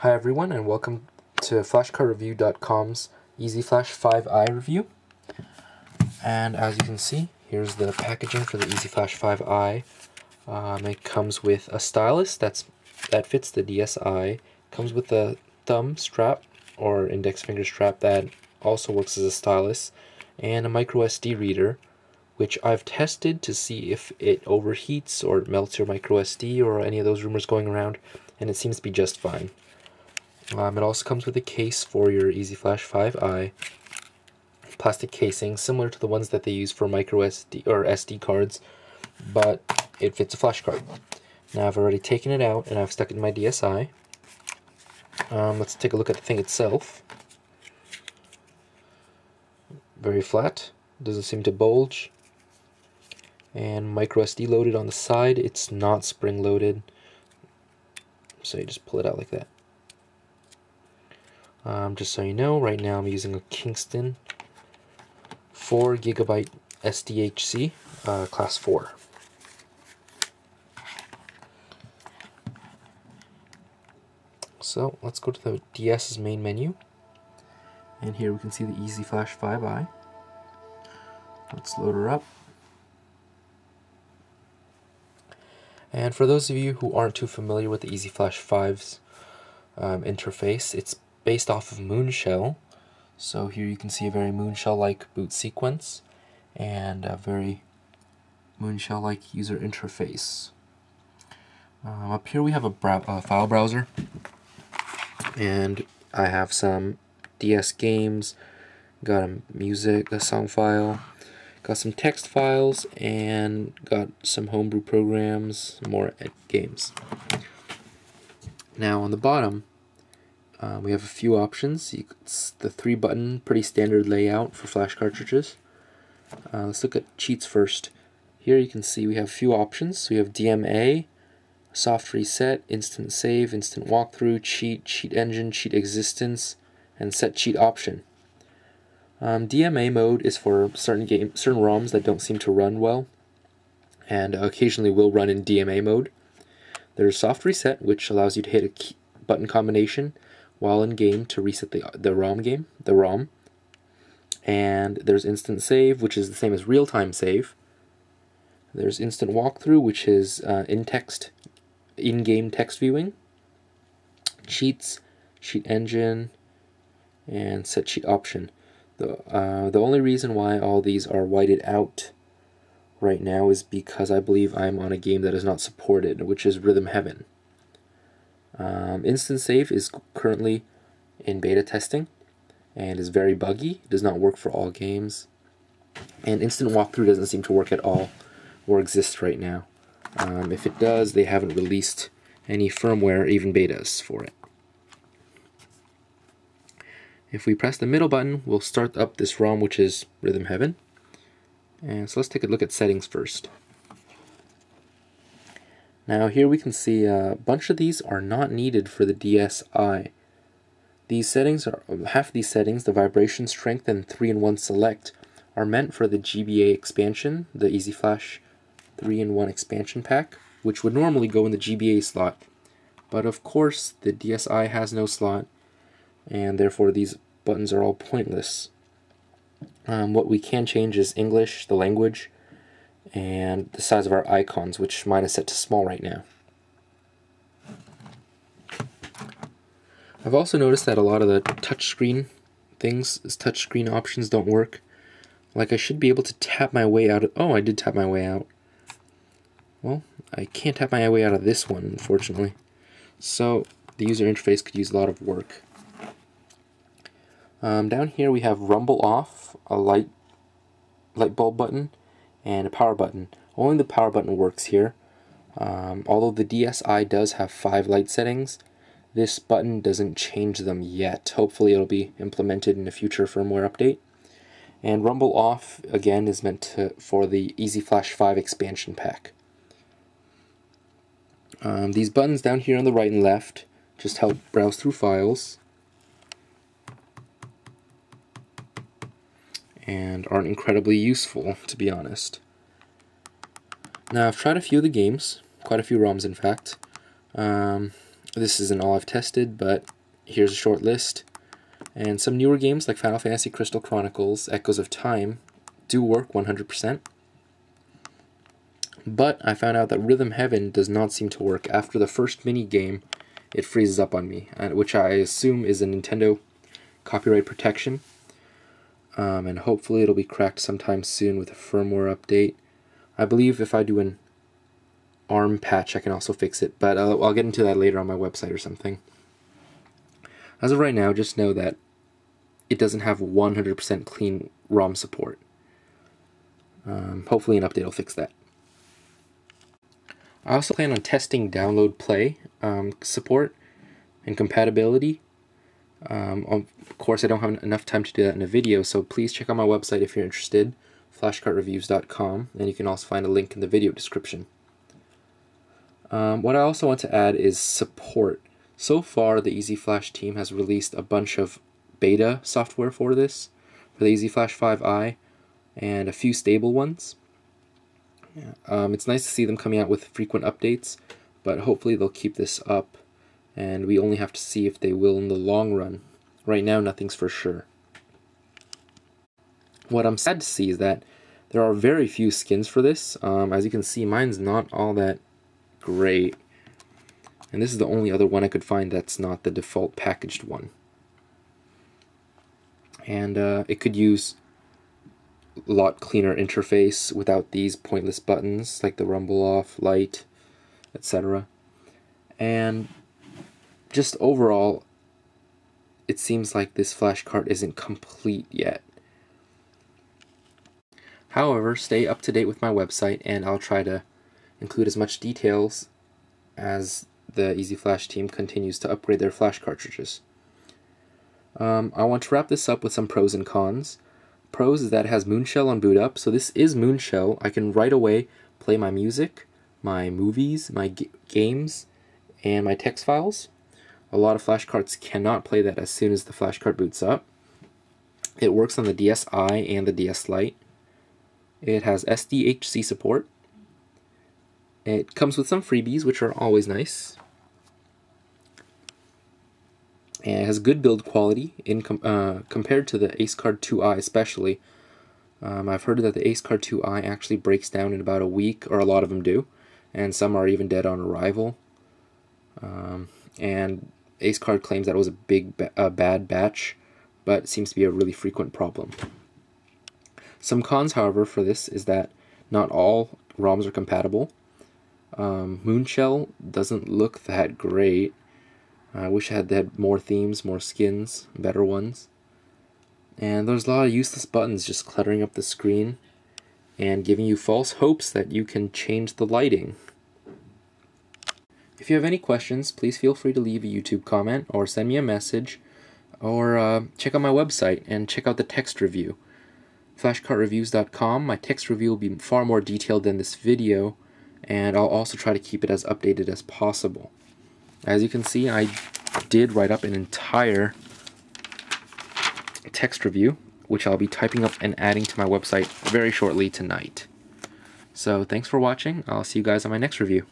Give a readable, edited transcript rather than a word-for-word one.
Hi everyone, and welcome to FlashCardReview.com's EzFlashVi review. And as you can see, here's the packaging for the EzFlashVi. It comes with a stylus that fits the DSi, comes with a thumb strap or index finger strap that also works as a stylus, and a micro SD reader, which I've tested to see if it overheats or melts your micro SD or any of those rumors going around, and it seems to be just fine. It also comes with a case for your EzFlashVi, plastic casing similar to the ones that they use for micro SD or SD cards, but it fits a flash card. Now I've already taken it out and I've stuck it in my DSi. Let's take a look at the thing itself. Very flat, doesn't seem to bulge, and micro SD loaded on the side. It's not spring loaded, so you just pull it out like that. Just so you know, right now I'm using a Kingston 4GB SDHC class 4. So let's go to the DS's main menu, and here we can see the EzFlashVi. Let's load her up. And for those of you who aren't too familiar with the EzFlashVi's interface, it's based off of Moonshell. So here you can see a very Moonshell-like boot sequence and a very Moonshell-like user interface. Up here we have a file browser, and I have some DS games, got a song file, got some text files, and got some homebrew programs, more games. Now on the bottom, we have a few options. It's the 3-button, pretty standard layout for flash cartridges. Let's look at cheats first. Here you can see we have a few options. We have DMA, soft reset, instant save, instant walkthrough, cheat engine, cheat existence, and set cheat option. DMA mode is for certain ROMs that don't seem to run well, and occasionally will run in DMA mode. There's soft reset, which allows you to hit a button combination while in game to reset the ROM. And there's instant save, which is the same as real-time save. There's instant walkthrough, which is in-game text viewing. Cheats, cheat engine, and set cheat option. The only reason why all these are whited out right now is because I believe I'm on a game that is not supported, which is Rhythm Heaven. Instant save is currently in beta testing and is very buggy. It does not work for all games. And instant walkthrough doesn't seem to work at all or exist right now. If it does, they haven't released any firmware, even betas, for it. If we press the middle button, we'll start up this ROM, which is Rhythm Heaven. And so let's take a look at settings first. Now here we can see a bunch of these are not needed for the DSi. These settings half of these settings, the vibration strength and 3-in-1 select, are meant for the GBA expansion, the EzFlash 3-in-1 expansion pack, which would normally go in the GBA slot. But of course the DSi has no slot, and therefore these buttons are all pointless. What we can change is English, the language, and the size of our icons, which mine is set to small right now. I've also noticed that a lot of the touchscreen options don't work. Like, I should be able to tap my way out of... Oh, I did tap my way out. Well, I can't tap my way out of this one, unfortunately. So the user interface could use a lot of work. Down here we have rumble off, a light bulb button, and a power button. Only the power button works here. Although the DSi does have 5 light settings, this button doesn't change them yet. Hopefully it'll be implemented in a future firmware update. And rumble off, again, is meant for the EzFlashVi expansion pack. These buttons down here on the right and left just help browse through files and aren't incredibly useful, to be honest. Now, I've tried a few of the games, quite a few ROMs in fact. This isn't all I've tested, but here's a short list. And some newer games like Final Fantasy Crystal Chronicles, Echoes of Time do work 100%. But I found out that Rhythm Heaven does not seem to work. After the first mini game, it freezes up on me, which I assume is a Nintendo copyright protection. And hopefully it'll be cracked sometime soon with a firmware update. I believe if I do an ARM patch, I can also fix it, but I'll get into that later on my website or something. As of right now, just know that it doesn't have 100% clean ROM support. Hopefully an update will fix that. I also plan on testing download play support and compatibility. Of course, I don't have enough time to do that in a video, so please check out my website if you're interested, flashcartreviews.com, and you can also find a link in the video description. What I also want to add is support. So far, the EzFlash team has released a bunch of beta software for this, for the EzFlashVi, and a few stable ones. It's nice to see them coming out with frequent updates, but hopefully they'll keep this up, and we only have to see if they will in the long run. Right now, nothing's for sure. What I'm sad to see is that there are very few skins for this. As you can see, mine's not all that great, and this is the only other one I could find that's not the default packaged one. And it could use a lot cleaner interface without these pointless buttons like the rumble off, light, etc. And just overall, it seems like this flash card isn't complete yet. However, stay up to date with my website, and I'll try to include as much details as the EzFlash team continues to upgrade their flash cartridges. I want to wrap this up with some pros and cons. Pros is that it has Moonshell on boot up, so this is Moonshell. I can right away play my music, my movies, my games, and my text files. A lot of flash cards cannot play that as soon as the flash card boots up. It works on the DSi and the DS Lite. It has SDHC support. It comes with some freebies, which are always nice. And it has good build quality in compared to the Ace Card 2i especially. I've heard that the Ace Card 2i actually breaks down in about a week, or a lot of them do, and some are even dead on arrival. And Ace Card claims that it was a bad batch, but it seems to be a really frequent problem. Some cons, however, for this is that not all ROMs are compatible. Moonshell doesn't look that great. I wish I had more themes, more skins, better ones. And there's a lot of useless buttons just cluttering up the screen and giving you false hopes that you can change the lighting. If you have any questions, please feel free to leave a YouTube comment or send me a message, or check out my website and check out the text review. flashcartreviews.com. My text review will be far more detailed than this video, and I'll also try to keep it as updated as possible. As you can see, I did write up an entire text review, which I'll be typing up and adding to my website very shortly tonight. So thanks for watching. I'll see you guys on my next review.